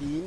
3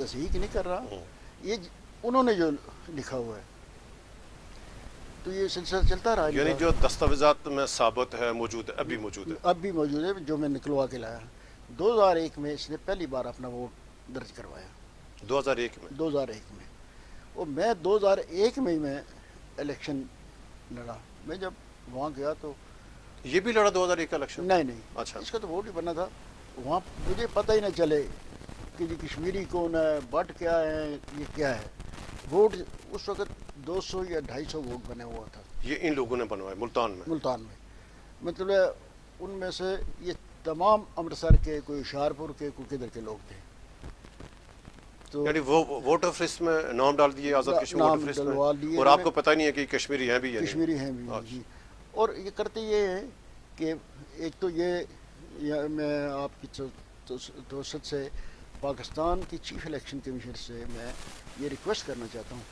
تصحیح نہیں کر رہا، یہ انہوں نے جو لکھا ہوا ہے، تو یہ سلسلہ چلتا رہا. یعنی جو دستاویزات میں ثابت ہے موجود ہے، اب بھی موجود ہے. اب بھی موجود ہے، جو میں نکلوا کے لایا. 2001 میں اس نے پہلی بار اپنا ووٹ درج کروایا. 2001 میں 2001 میں. اور میں 2001 میں ہی میں الیکشن لڑا. میں جب وہاں گیا تو یہ بھی لڑا 2001 کا الیکشن؟ نہیں، اچھا. اس کا تو ووٹ ہی بنا تھا. وہاں مجھے پتہ ہی نہ چلے کہ یہ کشمیری کون ہے، بٹ کیا ہے، یہ کیا ہے. ووٹ اس وقت 200 یا 250 ووٹ بنے ہوا تھا یہ ان لوگوں نے بنوایا ملتان میں؟ ملتان میں. مطلب ان میں سے یہ تمام امرتسر کے، کوئی ہوشیارپور کے، کوئی کدھر کے لوگ تھے. تو یعنی وہ ووٹر فلسٹ میں نام ڈال دیے آزاد کشمیر نام ووٹر فلسٹ ڈلوا میں، لیے اور آپ کو پتہ نہیں ہے کہ کشمیری ہیں بھی یا نہیں؟ کشمیری ہیں بھی. اچھا. جی. اور یہ کرتے یہ ہیں کہ ایک تو یہ میں آپ کی توسط سے پاکستان کی چیف الیکشن کمیشنر سے میں یہ ریکویسٹ کرنا چاہتا ہوں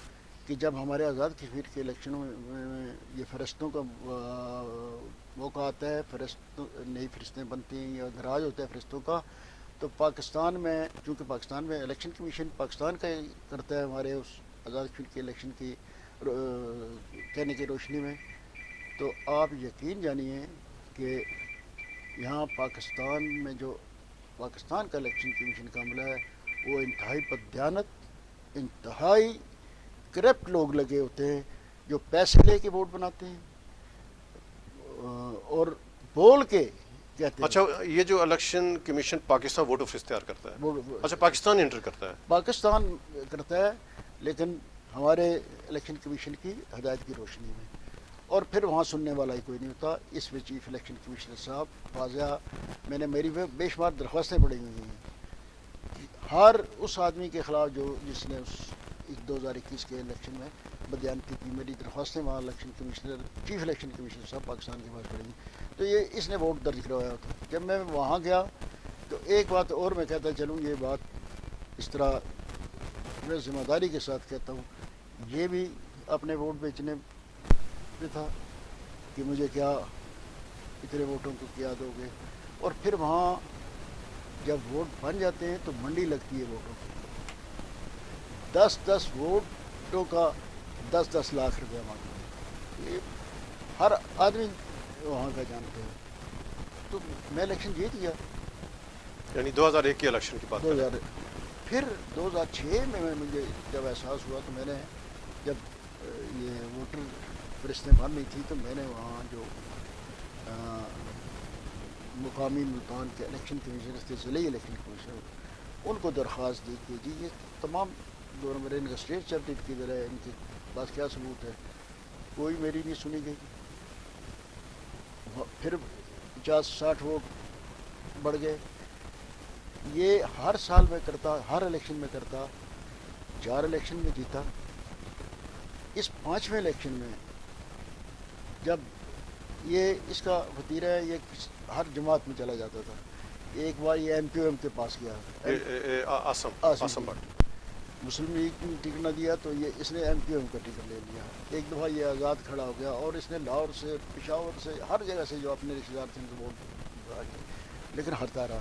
کہ جب ہمارے آزاد کشمیر کے الیکشنوں میں یہ فہرستوں کا موقع آتا ہے، نئی فہرستیں بنتی ہیں یا اندراج ہوتا ہے فہرستوں کا، تو پاکستان میں، چونکہ پاکستان میں الیکشن کمیشن پاکستان کا کرتا ہے ہمارے اس آزاد کشمیر کے الیکشن کی کہنے کی روشنی میں، تو آپ یقین جانیے کہ یہاں پاکستان میں جو پاکستان کا الیکشن کمیشن کا عملہ ہے وہ انتہائی بددیانت، انتہائی کرپٹ لوگ لگے ہوتے ہیں جو پیسے لے کے ووٹ بناتے ہیں اور بول کے کہتے ہیں. اچھا، یہ جو الیکشن کمیشن پاکستان ووٹر فلسٹ تیار کرتا ہے، اچھا پاکستان انٹر کرتا ہے؟ پاکستان کرتا ہے، لیکن ہمارے الیکشن کمیشن کی ہدایت کی روشنی میں. اور پھر وہاں سننے والا ہی کوئی نہیں ہوتا. اس میں چیف الیکشن کمیشنر صاحب واضح، میں نے میری بے شمار درخواستیں پڑھی ہوئی ہیں ہر اس آدمی کے خلاف جس نے اس 2021 کے الیکشن میں بدیانتی کی. میری درخواستیں وہاں election commissioner, chief election commissioner صاحب پاکستان کے پاس پڑھی ہیں. تو یہ اس نے ووٹ درج کروایا تھا. جب میں وہاں گیا تو ایک بات اور میں کہتا چلوں، یہ بات اس طرح میں ذمہ داری کے ساتھ کہتا ہوں، یہ بھی اپنے ووٹ بیچنے پہ تھا کہ مجھے کیا اتنے ووٹوں کو کیا دو گے. اور پھر وہاں جب ووٹ بن جاتے ہیں تو منڈی لگتی ہے ووٹوں کی. 10 ووٹوں کا 10 لاکھ روپیہ مانگتے ہیں. یہ ہر آدمی وہاں کا جانتے ہیں. تو میں الیکشن جیت گیا. یعنی 2001 کے الیکشن کی بات کریں. پھر 2006 میں مجھے جب احساس ہوا تو میں نے، جب یہ ووٹر فہرستیں بن رہی تھی، تو میں نے وہاں جو مقامی ملتان کے الیکشن کمیشنر تھے، ضلعی الیکشن کمیشنر، ان کو درخواست دی کہ جی یہ تمام گورنمنٹ ان کا اسٹیٹ چیپٹر کی طرح ہے، ان کے پاس کیا ثبوت ہے. کوئی میری نہیں سنی گئی. پھر 50-60 ووٹ بڑھ گئے. یہ ہر سال میں کرتا، ہر الیکشن میں کرتا. 4 الیکشن میں جیتا. اس 5ویں الیکشن میں جب یہ اس کا وتیرہ ہے، یہ ہر جماعت میں چلا جاتا تھا. ایک بار یہ MQM کے پاس گیا، آسم بٹ، مسلم لیگ نے ٹکٹ نہ دیا تو یہ اس نے MQM کا ٹکٹ لے لیا. ایک دفعہ یہ آزاد کھڑا ہو گیا اور اس نے لاہور سے، پشاور سے، ہر جگہ سے جو اپنے رشتے دار تھے ان کو ووٹ، لیکن ہارتا رہا.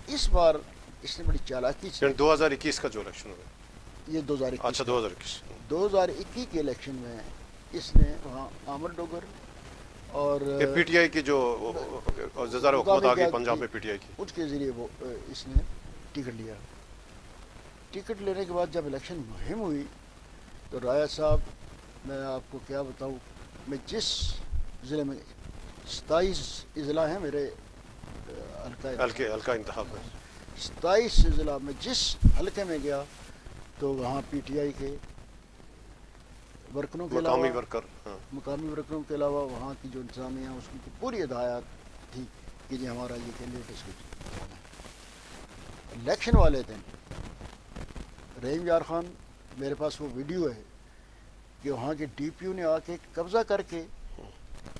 اس بار اس نے بڑی چالاکی سے، 2021 کا جو الیکشن ہوا، یہ 2021، اچھا 2021 کے الیکشن میں اس نے وہاں عامر ڈوگر اور پی ٹی آئی کی جو زلزلہ حکومت آ گئی پنجاب میں، پی ٹی آئی کی، اس کے ذریعے وہ اس نے ٹکٹ لیا. ٹکٹ لینے کے بعد جب الیکشن مہم ہوئی تو رایا صاحب، میں آپ کو کیا بتاؤں، میں جس ضلع میں 27 اضلاع ہیں میرے حلقہ انتخاب میں، 27 اضلاع میں جس حلقے میں گیا تو وہاں پی ٹی آئی کے ورکروں کے علاوہ، مقامی ورکروں کے علاوہ وہاں کی جو انتظامیہ اس کی پوری ہدایات تھی کہ جی ہمارا یہ کینڈیڈیٹ اس کو جانا ہے. الیکشن والے دن رحیم یار خان، میرے پاس وہ ویڈیو ہے کہ وہاں کے DPO نے آ کے قبضہ کر کے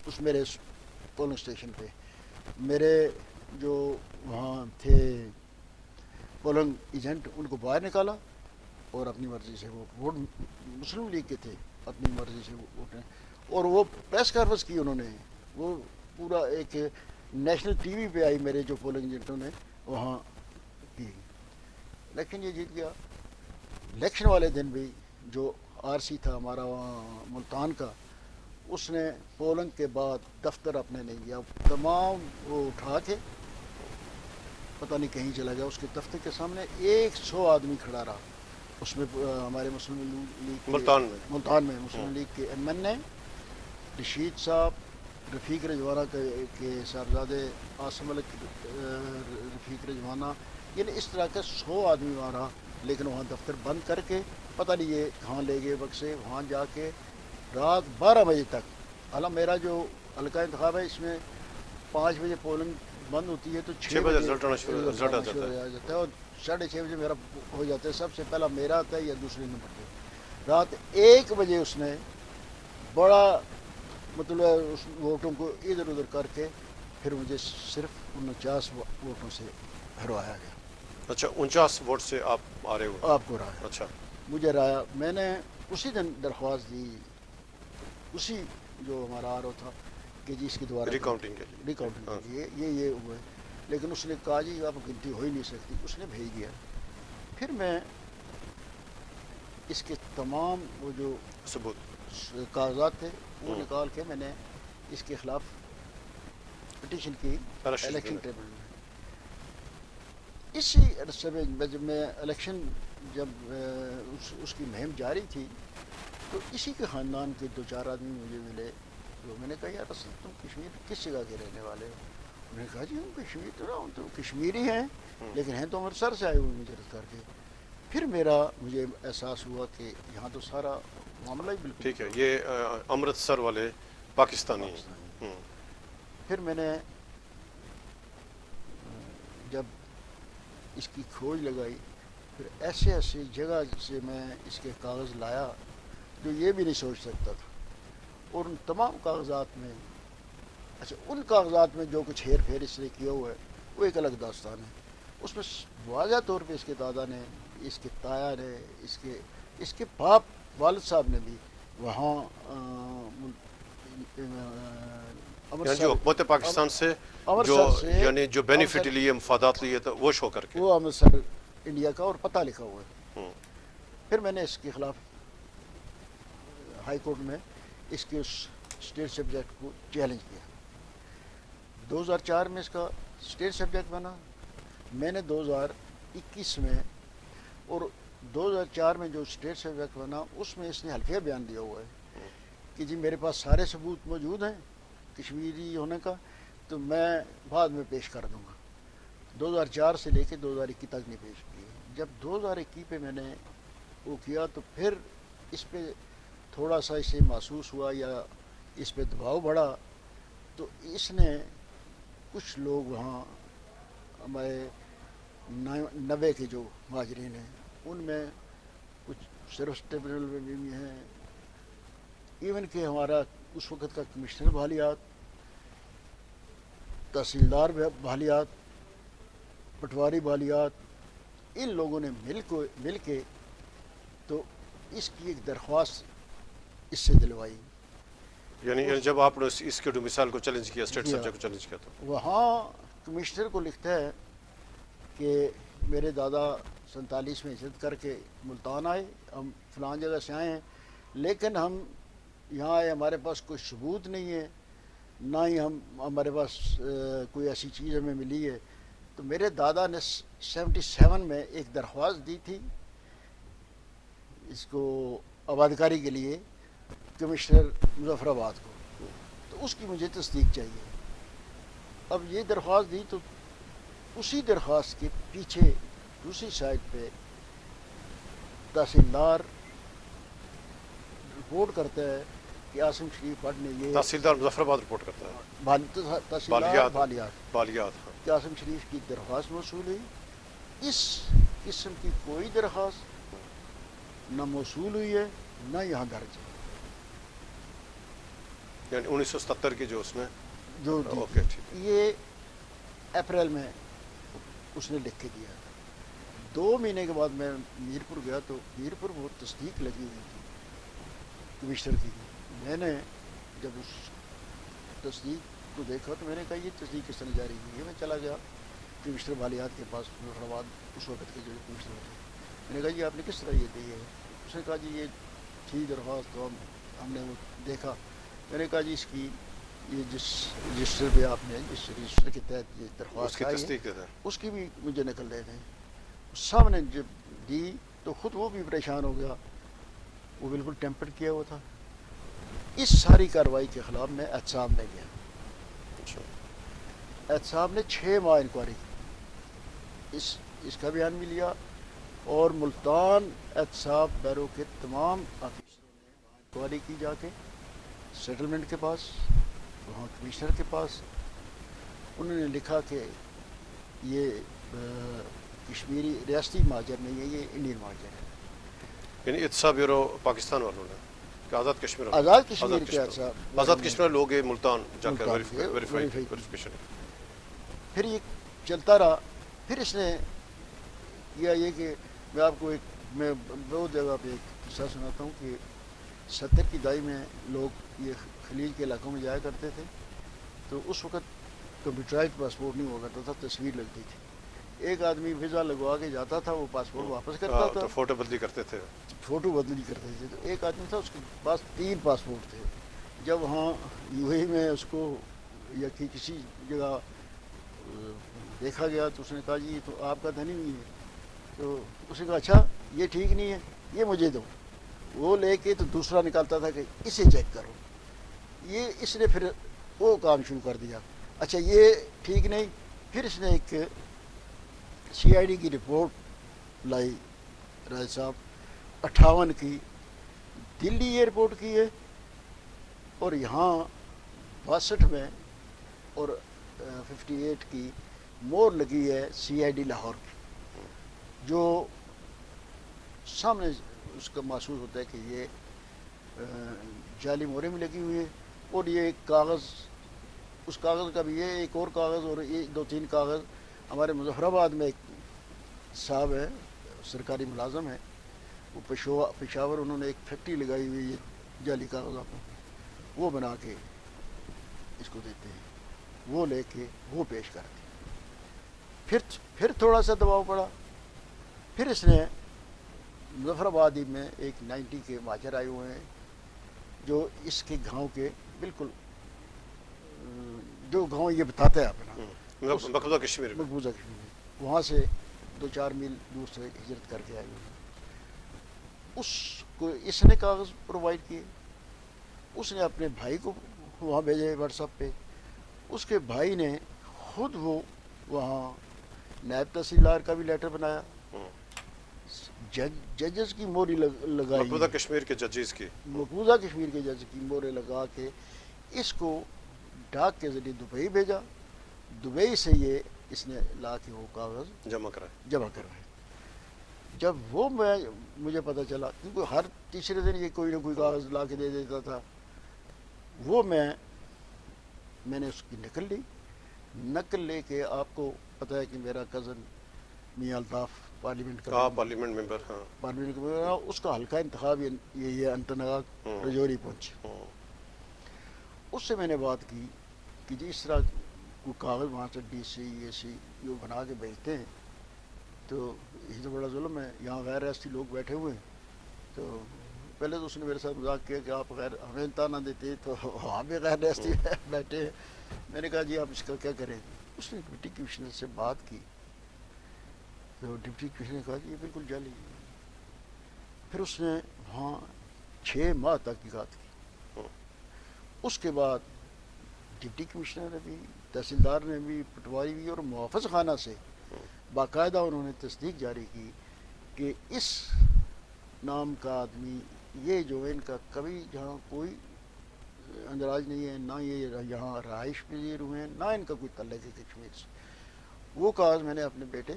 اس میرے پولنگ اسٹیشن پہ میرے جو وہاں تھے پولنگ ایجنٹ ان کو باہر نکالا اور اپنی مرضی سے ووٹ مسلم لیگ کے تھے، اپنی مرضی سے ووٹ، اور وہ پریس کانفرنس کی انہوں نے، وہ پورا ایک نیشنل ٹی وی پہ آئی میرے جو پولنگ ایجنٹوں نے وہاں کی. لیکن یہ جیت گیا. الیکشن والے دن بھی جو آر سی تھا ہمارا وہاں ملتان کا، اس نے پولنگ کے بعد دفتر اپنے نہیں گیا، تمام وہ اٹھا کے پتہ نہیں کہیں چلا گیا، اس کے دفتر کے سامنے 100 آدمی کھڑا رہا، اس میں ہمارے مسلم لیگ کے ملتان میں مسلم لیگ کے ایم این اے رشید صاحب، رفیق رجوانہ کے صاحبزادے عاصم ملک رفیق رجوانہ، یعنی اس طرح کے 100 آدمی وہاں رہا، لیکن وہاں دفتر بند کر کے پتہ نہیں یہ کہاں لے گئے وقت سے، وہاں جا کے رات 12 بجے تک، حالانکہ میرا جو حلقہ انتخاب ہے اس میں 5 بجے پولنگ بند ہوتی ہے تو 6 بجے رزلٹ آنا شروع ہو جاتا ہے، اور 6:30 بجے میرا ہو جاتا ہے، سب سے پہلا میرا آتا ہے یا دوسرے نمبر پہ۔ رات 1 بجے اس نے بڑا مطلب اس ووٹوں کو ادھر ادھر کر کے پھر مجھے صرف 49 ووٹوں سے ہروایا گیا۔ اچھا، 49 ووٹ سے آپ آ رہے ہو؟ آپ کو رایا، اچھا، مجھے رایا، میں نے اسی دن درخواست دی، اسی جو ہمارا آر او تھا کہ جی اس کی دوبارہ ریکاؤنٹنگ کے لیے، ریکاؤنٹنگ کے لیے یہ ہوا ہے، لیکن اس نے کہا جی اب گنتی ہو ہی نہیں سکتی، اس نے بھیج دیا۔ پھر میں اس کے تمام وہ جو ثبوت کاغذات تھے وہ نکال کے میں نے اس کے خلاف پٹیشن کی الیکشن ٹریبونل میں۔ اسی عرصے میں جب میں الیکشن جب اس کی مہم جاری تھی تو اسی کے خاندان کے 2-4 آدمی مجھے ملے، تو میں نے کہا یار اصل تم کشمیر کس جگہ کے رہنے والے ہو؟ انہوں نے کہا جی ہم کشمیر تو رہا ہوں، تو کشمیری ہیں لیکن ہیں تو امرتسر سے آئے ہوئے مجرد کر کے۔ پھر مجھے احساس ہوا کہ یہاں تو سارا معاملہ ہی بالکل ٹھیک ہے، یہ امرتسر والے پاکستانی ہیں۔ پھر میں نے جب اس کی کھوج لگائی، پھر ایسے ایسے جگہ سے میں اس کے کاغذ لایا جو یہ بھی نہیں سوچ سکتا تھا، اور ان تمام کاغذات میں، اچھا ان کاغذات میں جو کچھ ہیر پھیر اس نے کیا ہوا ہے وہ ایک الگ داستان ہے۔ اس میں واضح طور پہ اس کے دادا نے، اس کے تایا نے، اس کے باپ والد صاحب نے بھی وہاں یعنی جو حکومت پاکستان سے یعنی جو بینیفٹ لیے، مفادات لیے تو وہ شو کر کے وہ امرتسر انڈیا کا اور پتہ لکھا ہوا ہے۔ پھر میں نے اس کے خلاف ہائی کورٹ میں اس کے اس اسٹیٹ سبجیکٹ کو چیلنج کیا۔ 2004 میں اس کا اسٹیٹ سبجیکٹ بنا، میں نے 2021 میں، اور 2004 میں جو اسٹیٹ سبجیکٹ بنا اس میں اس نے حلفیہ بیان دیا ہوا ہے کہ جی میرے پاس سارے ثبوت موجود ہیں کشمیری ہونے کا، تو میں بعد میں پیش کر دوں گا۔ 2004 سے لے کے 2021 تک نہیں پیش کیے۔ جب 2021 پہ میں نے وہ کیا تو پھر اس پہ تھوڑا سا اسے محسوس ہوا یا اس پہ دباؤ بڑھا، تو اس نے کچھ لوگ وہاں ہمارے 90 کے جو مہاجرین ہیں ان میں کچھ سروس ٹریبونل میں بھی ہیں، ایون کہ ہمارا اس وقت کا کمشنر بحالیات، تحصیلدار بحالیات، پٹواری بحالیات، ان لوگوں نے مل کے تو اس کی ایک درخواست اس سے دلوائی۔ یعنی جب آپ نے اس کے ڈومیسائل کو چیلنج کیا، اسٹیٹ سبجیکٹ کو چیلنج کیا، تو وہاں کمشنر کو لکھتا ہے کہ میرے دادا 47 میں ہجرت کر کے ملتان آئے، ہم فلاں جگہ سے آئے ہیں، لیکن ہم یہاں آئے ہمارے پاس کوئی ثبوت نہیں ہے، نہ ہی ہمارے پاس کوئی ایسی چیز ہمیں ملی ہے۔ تو میرے دادا نے 77 میں ایک درخواست دی تھی اس کو آبادکاری کے لیے کمشنر مظفر آباد کو، تو اس کی مجھے تصدیق چاہیے۔ اب یہ درخواست دی تو اسی درخواست کے پیچھے دوسری سائڈ پہ تحصیلدار رپورٹ کرتا ہے کہ عاصم شریف بٹ نے یہ، تحصیلدار مظفر آباد رپورٹ کرتا ہے، تحصیلدار بالیات کہ عاصم شریف کی درخواست موصول ہوئی، اس قسم کی کوئی درخواست نہ موصول ہوئی ہے نہ یہاں درج ہے۔ یعنی 1977 کے جو اس میں جو اوکے ٹھیک ہے، یہ اپریل میں اس نے لکھ کے دیا۔ 2 مہینے کے بعد میں میرپور گیا تو میرپور وہ تصدیق لگی ہوئی تھی کمشنر کی۔ میں نے جب اس تصدیق کو دیکھا تو میں نے کہا یہ تصدیق کس طرح جاری کی ہے۔ میں چلا گیا کمشنر بالیات کے پاس، مظفر آباد اس وقت کے جو کمشنر تھے، میں نے کہا جی آپ نے کس طرح یہ دی ہے؟ اس نے کہا جی یہ تھی درخواست تو ہم نے وہ دیکھا. میں نے کہا جی اس کی یہ جس رجسٹر پہ آپ نے جس رجسٹر کے تحت یہ اس درخواست کی آئی ہے تصدیق دے دیں. اس کی بھی مجھے نقل دے دیں. سامنے جب دی تو خود وہ بھی پریشان ہو گیا, وہ بالکل ٹیمپر کیا ہوا تھا. اس ساری کارروائی کے خلاف میں احتساب میں گیا. اچھا. احتساب نے 6 ماہ انکوائری کی. اس کا بیان بھی لیا, اور ملتان احتساب بیرو کے تمام آفیسروں نے وہاں انکوائری کی جا کے سیٹلمنٹ کے پاس, وہاں کمشنر کے پاس. انہوں نے لکھا کہ یہ کشمیری ریاستی مہاجر نہیں ہے, یہ انڈین مہاجر ہے. یعنی احتساب بیورو پاکستان والوں نے کہ آزاد کشمیر والوں نے؟ آزاد کشمیر کے احتساب آزاد کشمیر لوگ یہ ملتان جا کر ملتان کے ویریفیکیشن. پھر یہ چلتا رہا. پھر اس نے کیا یہ کہ میں آپ کو میں بہت جگہ پہ ایک قصہ سناتا ہوں کہ 70 کی دہائی میں لوگ یہ خلیج کے علاقوں میں جایا کرتے تھے, تو اس وقت کمپیوٹرائز پاسپورٹ نہیں ہوا کرتا تھا, تصویر لگتی تھی. ایک آدمی ویزا لگوا کے جاتا تھا, وہ پاسپورٹ واپس کرتا تھا, تو فوٹو بدلی کرتے تھے. فوٹو بدلی کرتے تھے. تو ایک آدمی تھا اس کے پاس 3 پاسپورٹ تھے. جب وہاں یو اے میں اس کو یا کسی جگہ دیکھا گیا تو اس نے کہا جی یہ تو آپ کا تو نہیں ہے. تو اس نے کہا اچھا یہ ٹھیک نہیں ہے, یہ مجھے دو. وہ لے کے تو دوسرا نکالتا تھا کہ اسے چیک کرو. یہ اس نے پھر وہ کام شروع کر دیا. اچھا یہ ٹھیک نہیں. پھر اس نے ایک سی آئی ڈی کی رپورٹ لائی راج صاحب 58 کی, دلی ایئرپورٹ کی ہے, اور یہاں 62 میں اور 58 کی مور لگی ہے سی آئی ڈی لاہور کی, جو سامنے اس کا محسوس ہوتا ہے کہ یہ جعلی مورے میں لگی ہوئی ہے. اور یہ ایک کاغذ, اس کاغذ کا بھی یہ ایک اور کاغذ, اور یہ 2-3 کاغذ. ہمارے مظفر آباد میں ایک صاحب ہے, سرکاری ملازم ہے, وہ پشاور, انہوں نے ایک فیکٹری لگائی ہوئی ہے جعلی کاغذوں کو, وہ بنا کے اس کو دیتے ہیں, وہ لے کے وہ پیش کرتے ہیں. پھر تھوڑا سا دباؤ پڑا. پھر اس نے مظفر آبادی میں ایک 90 کے مہاجر آئے ہوئے ہیں, جو اس کے گاؤں کے بالکل جو گاؤں یہ بتاتا ہے اپنا مقبوضہ کشمیر میں, مقبوضہ کشمیر میں, وہاں سے 2-4 میل دور سے ہجرت کر کے آئے ہوئے ہیں. اس کو اس نے کاغذ پرووائڈ کیے. اس نے اپنے بھائی کو وہاں بھیجے واٹس ایپ پہ. اس کے بھائی نے خود وہ وہاں نائب تحصیلدار کا بھی لیٹر بنایا, ججز کی موری لگائی, مقبوضہ کشمیر کے ججز کی, مقبوضہ کشمیر کے جج کی مورے لگا کے اس کو ڈاک کے ذریعے دبئی بھیجا. دبئی سے یہ اس نے لا کے وہ کاغذ جمع کروائے. جب وہ مجھے پتہ چلا, کیونکہ ہر تیسرے دن یہ کوئی نہ کوئی کاغذ لا کے دے دیتا تھا, وہ میں نے اس کی نقل لے کے, آپ کو پتہ ہے کہ میرا کزن میاں الطاف پارلیمنٹ کا ممبر, ہاں پارلیمنٹ کا ممبر, اس کا حلقہ انتخاب یہ انتناگ رجوری پہنچے. اس سے میں نے بات کی کہ جی اس طرح کوئی کاغذ وہاں سے ڈی سی اے سی جو بنا کے بھیجتے ہیں, تو یہ تو بڑا ظلم ہے, یہاں غیر ریاستی لوگ بیٹھے ہوئے ہیں. تو پہلے تو اس نے میرے ساتھ مذاق کیا کہ آپ ہمیں انتہا نہ دیتے تو وہاں بھی غیر ریاستی بیٹھے ہیں. میں نے کہا جی آپ اس کا کیا کریں. اس نے ڈپٹی کمشنر سے بات کی, تو ڈپٹی کمشنر نے کہا کہ یہ بالکل جعلی ہے. پھر اس نے وہاں 6 ماہ تحقیقات کی. اس کے بعد ڈپٹی کمشنر نے بھی, تحصیلدار نے بھی, پٹواری بھی, اور محافظ خانہ سے باقاعدہ انہوں نے تصدیق جاری کی کہ اس نام کا آدمی, یہ جو ہے ان کا کبھی جہاں کوئی اندراج نہیں ہے, نہ یہ یہاں رہائش پذیر ہوئے ہیں, نہ ان کا کوئی تعلق ہے کشمیر سے. وہ کاغذ میں نے اپنے بیٹے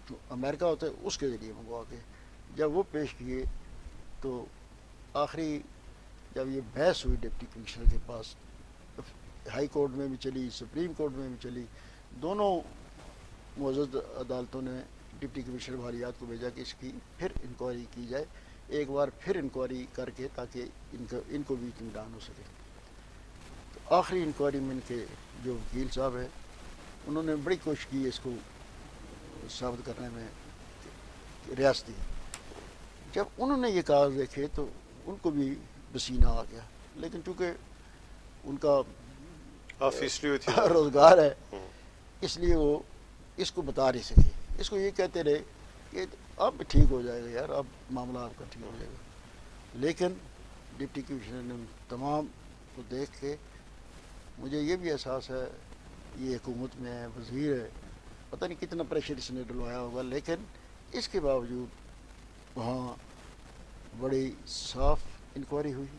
جو امریکہ ہوتا ہے اس کے ذریعے منگوا کے جب وہ پیش کیے, تو آخری جب یہ بحث ہوئی ڈپٹی کمشنر کے پاس, ہائی کورٹ میں بھی چلی, سپریم کورٹ میں بھی چلی, دونوں معزز عدالتوں نے ڈپٹی کمشنر مالیات کو بھیجا کہ اس کی پھر انکوائری کی جائے, ایک بار پھر انکوائری کر کے, تاکہ ان کو بھی اطمینان ہو سکے. تو آخری انکوائری میں ان کے جو وکیل صاحب ہیں, انہوں نے بڑی کوشش کی اس کو ثابت کرنے میں ریاستی. جب انہوں نے یہ کاغذ دیکھے تو ان کو بھی پسینہ آ گیا، لیکن چونکہ ان کا فیصلی ہوئی تھی روزگار ہے اس لیے وہ اس کو بتا نہیں سکے. اس کو یہ کہتے رہے کہ اب ٹھیک ہو جائے گا یار، اب معاملہ آپ کا ٹھیک ہو جائے گا. لیکن ڈپٹی کمشنر نے ان تمام کو دیکھ کے، مجھے یہ بھی احساس ہے یہ حکومت میں ہے، وزیر ہے، پتہ نہیں کتنا پریشر اس نے ڈلوایا ہوگا، لیکن اس کے باوجود وہاں بڑی صاف انکوائری ہوئی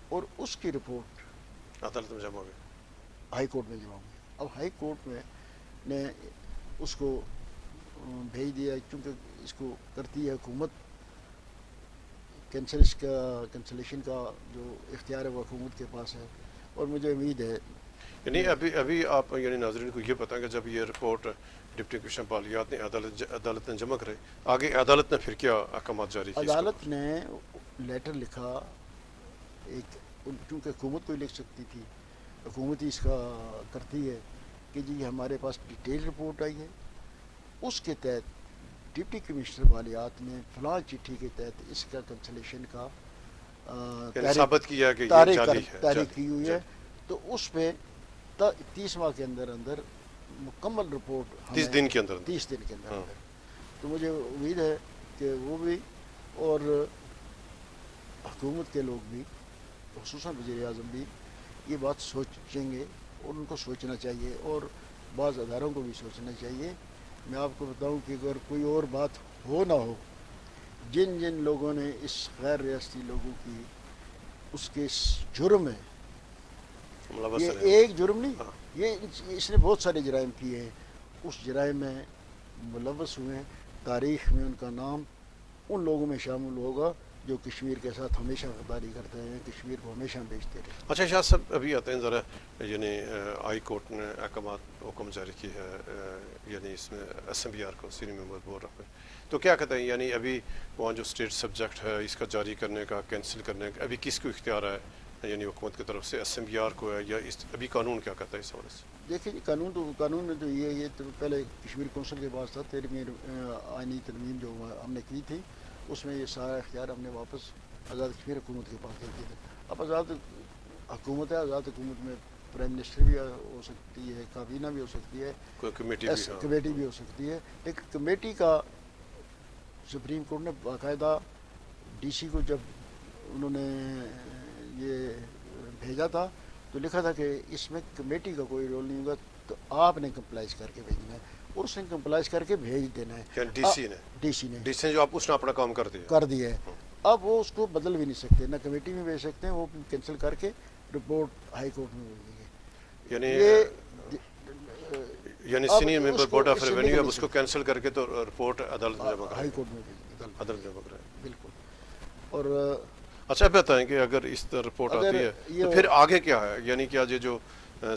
اور اس کی رپورٹ عدالت میں جمع ہوئی. ہائی کورٹ میں جمع ہوئی. اب ہائی کورٹ میں نے اس کو بھیج دیا، چونکہ اس کو کرتی ہے حکومت، کینسلیشن کا جو اختیار ہے وہ حکومت کے پاس ہے. اور مجھے امید ہے یعنی ابھی آپ یعنی ناظرین کو یہ بتائیں کہ جب یہ رپورٹ ڈپٹی کمشنر مالیات نے عدالت نے جمع کرے، آگے عدالت نے پھر کیا احکامات جاری کیے؟ عدالت نے لیٹر لکھا ایک، چونکہ حکومت کوئی لکھ سکتی تھی، حکومت ہی اس کا کرتی ہے کہ جی ہمارے پاس ڈیٹیل رپورٹ آئی ہے، اس کے تحت ڈپٹی کمشنر مالیات نے فلاں چٹھی کے تحت اس کا کنسلیشن کا ثابت کیا کہ یہ جعلی ہے، تاریخ کی ہوئی ہے. تو اس میں 30 ماہ کے اندر اندر مکمل رپورٹ 30 دن کے اندر 30 دن کے اندر اندر. تو مجھے امید ہے کہ وہ بھی اور حکومت کے لوگ بھی، خصوصاً وزیر اعظم بھی یہ بات سوچیں گے، اور ان کو سوچنا چاہیے اور بعض اداروں کو بھی سوچنا چاہیے. میں آپ کو بتاؤں کہ اگر کوئی اور بات ہو نہ ہو، جن جن لوگوں نے اس غیر ریاستی لوگوں کی اس کے جرم ہے، یہ ایک جرم نہیں، یہ اس نے بہت سارے جرائم کیے ہیں، اس جرائم میں ملوث ہوئے ہیں. تاریخ میں ان کا نام ان لوگوں میں شامل ہوگا جو کشمیر کے ساتھ ہمیشہ غداری کرتے ہیں، کشمیر کو ہمیشہ بیچتے رہے. اچھا شاہ صاحب ابھی آتے ہیں ذرا، یعنی ہائی کورٹ نے حکم جاری کی ہے یعنی اس میں ایس ایم بی آر کو سینئر ممبر بول رہا ہے، تو کیا کہتے ہیں یعنی ابھی وہاں جو اسٹیٹ سبجیکٹ ہے اس کا جاری کرنے کا، کینسل کرنے کا ابھی کس کو اختیار ہے؟ یعنی حکومت کی طرف سے ایس ایم بی آر کو ہے یا ابھی قانون کیا کہتا ہے اس حوالے سے؟ دیکھیں جی، قانون میں تو یہ تو پہلے کشمیر کونسل کے پاس تھا. آئینی ترمیم جو ہم نے کی تھی اس میں یہ سارا اختیار ہم نے واپس آزاد کشمیر حکومت کے پاس دے دیے تھے. اب آزاد حکومت ہے، آزاد حکومت میں پرائم منسٹر بھی ہو سکتی ہے، کابینہ بھی ہو سکتی ہے، کوئی کمیٹی بھی ہو سکتی ہے. لیکن کمیٹی کا سپریم کورٹ نے باقاعدہ ڈی سی کو جب انہوں نے یہ بھیجا تھا تو لکھا تھا کہ اس میں کمیٹی کا کوئی رول نہیں ہوگا، تو آپ نے کمپلائز کر کے بھیجنا ہے، اور اس نے کمپلائز کر کے بھیج دینا ہے. ڈی سی نے جو آپ اس نے اپنا کام کر دیا ہے. اب وہ اس کو بدل بھی نہیں سکتے، نہ کمیٹی میں بھیج سکتے ہیں، وہ کینسل کر کے رپورٹ ہائی کورٹ میں بھیجیں گے. یعنی senior member board of revenue اب اس کو کینسل کر کے تو رپورٹ عدالت میں جمع کرے، ہائی کورٹ میں بھیجیں گے. عدالت جمع کرے. بالکل. اور اچھا بتائیں کہ اگر اس طرح رپورٹ آتی ہے تو پھر آگے کیا ہے؟ یعنی کیا یہ جو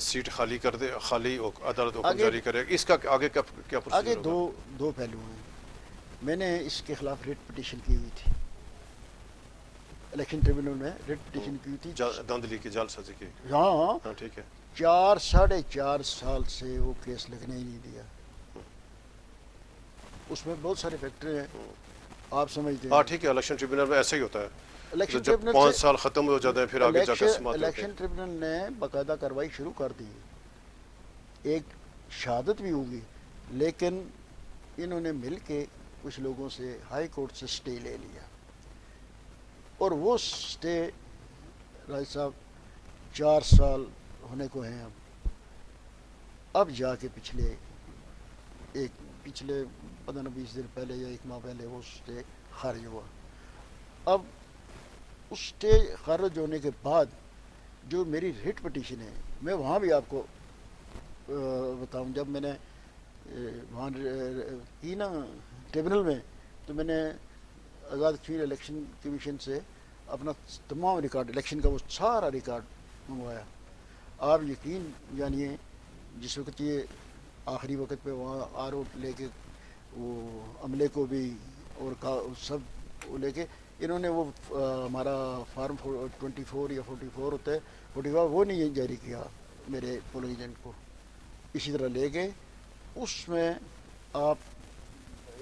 سیٹ خالی کر دے، خالی عدالت حکم جاری کرے، اس کا آگے کیا پروسیجر آگے ہوگا؟ دو پہلو ہیں. میں نے اس کے خلاف ریٹ پٹیشن کی ہوئی تھی، الیکشن ٹریبونل میں ریٹ پٹیشن کی ہوئی تھی. دھاندلی کی، جعل سازی کی. ہاں ٹھیک ہے. 4.5 سال سے وہ کیس لگنے ہی نہیں دیا. اس میں بہت سارے فیکٹر ہیں، آپ سمجھتے ہیں. ہاں ٹھیک ہے، الیکشن ٹریبونل میں ایسا ہی ہوتا ہے، الیکشن جب 5 سال ختم ہو جاتے ہیں پھر آگے جا کر سماعت ہوتے ہیں. الیکشن ٹریبونل نے باقاعدہ کارروائی شروع کر دی، ایک شہادت بھی ہوگی، لیکن انہوں نے مل کے کچھ لوگوں سے ہائی کورٹ سے سٹے لے لیا، اور وہ سٹے راج صاحب 4 سال ہونے کو ہیں. اب جا کے پچھلے پتہ نہ 20 دن پہلے یا 1 ماہ پہلے وہ سٹے خارج ہوا. اب اس سٹے خارج ہونے کے بعد جو میری ریٹ پٹیشن ہے، میں وہاں بھی آپ کو بتاؤں، جب میں نے وہاں کی نا ٹریبونل میں، تو میں نے آزاد کشمیر الیکشن کمیشن سے اپنا تمام ریکارڈ، الیکشن کا وہ سارا ریکارڈ منگوایا. آپ یقین جانیے، جس وقت یہ آخری وقت پہ وہاں آر او لے کے وہ عملے کو بھی اور سب وہ لے کے انہوں نے وہ ہمارا فارم 24 یا 44 ہوتا ہے 45 وہ نہیں جاری کیا میرے پولنگ ایجنٹ کو. اسی طرح لے گئے. اس میں آپ